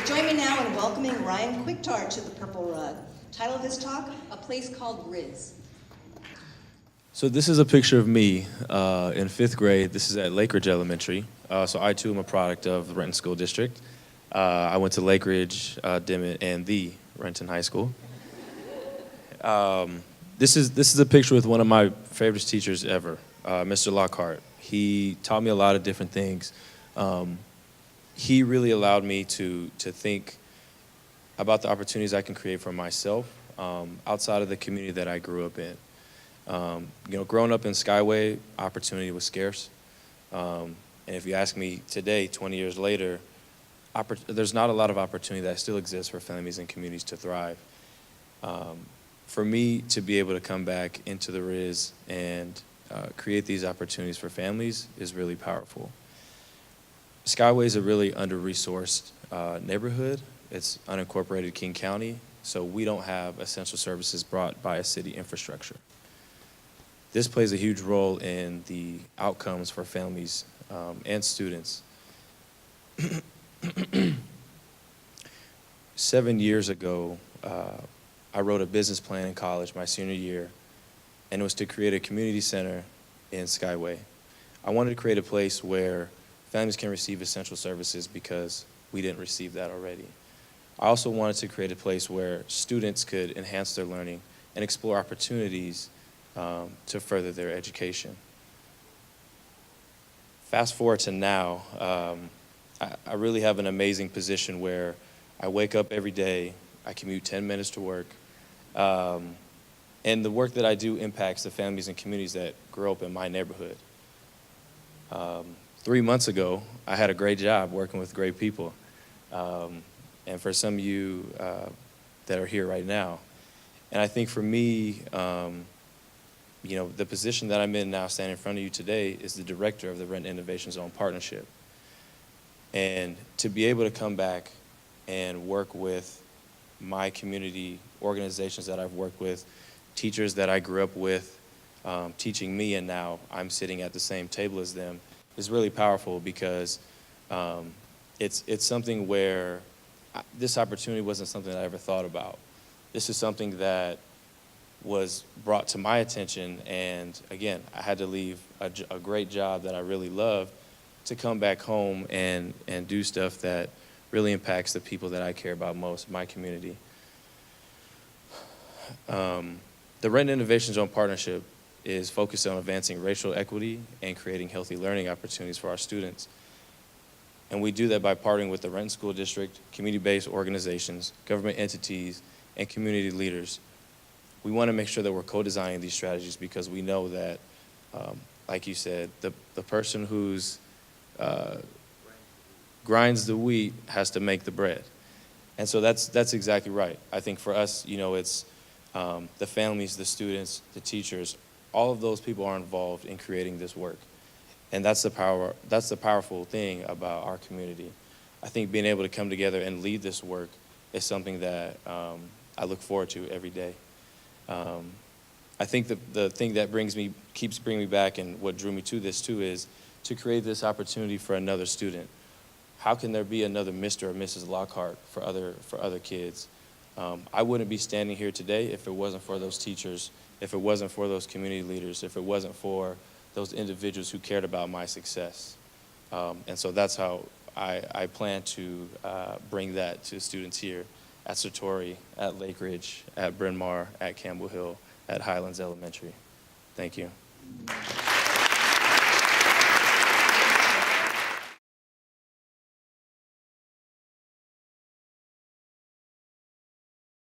Join me now in welcoming Ryan Quigtar to the Purple Rug. Title of his talk, A Place Called RIZ. So this is a picture of me in 5th grade. This is at Lake Ridge Elementary. So I too am a product of the Renton School District. I went to Lake Ridge, Dimmitt, and the Renton High School. This is a picture with one of my favorite teachers ever, Mr. Lockhart. He taught me a lot of different things. He really allowed me to think about the opportunities I can create for myself outside of the community that I grew up in. Growing up in Skyway, opportunity was scarce. And if you ask me today, 20 years later, there's not a lot of opportunity that still exists for families and communities to thrive. For me to be able to come back into the RIZ and create these opportunities for families is really powerful. Skyway is a really under-resourced neighborhood. It's unincorporated King County, so we don't have essential services brought by a city infrastructure. This plays a huge role in the outcomes for families and students. 7 years ago, I wrote a business plan in college my senior year, and it was to create a community center in Skyway. I wanted to create a place where families can receive essential services because we didn't receive that already. I also wanted to create a place where students could enhance their learning and explore opportunities to further their education. Fast forward to now, I really have an amazing position where I wake up every day, I commute 10 minutes to work, and the work that I do impacts the families and communities that grow up in my neighborhood. 3 months ago, I had a great job working with great people. And for some of you that are here right now. And I think for me, the position that I'm in now, standing in front of you today, is the director of the Renton Innovation Zone Partnership. And to be able to come back and work with my community organizations that I've worked with, teachers that I grew up with, teaching me, and now I'm sitting at the same table as them, is really powerful because it's something where this opportunity wasn't something that I ever thought about. This is something that was brought to my attention, and again, I had to leave a great job that I really loved to come back home and do stuff that really impacts the people that I care about most, my community. The Renton Innovation Zone Partnership is focused on advancing racial equity and creating healthy learning opportunities for our students. And we do that by partnering with the Renton School District, community-based organizations, government entities, and community leaders. We want to make sure that we're co-designing these strategies because we know that, like you said, the person who's grinds the wheat has to make the bread. And so that's exactly right. I think for us, it's the families, the students, the teachers, all of those people are involved in creating this work. And that's the powerful thing about our community. I think being able to come together and lead this work is something that I look forward to every day. I think the thing that keeps bringing me back, and what drew me to this too, is to create this opportunity for another student. How can there be another Mr. or Mrs. Lockhart for other kids? I wouldn't be standing here today if it wasn't for those teachers, if it wasn't for those community leaders, if it wasn't for those individuals who cared about my success. And so that's how I plan to bring that to students here at Satori, at Lake Ridge, at Bryn Mawr, at Campbell Hill, at Highlands Elementary. Thank you.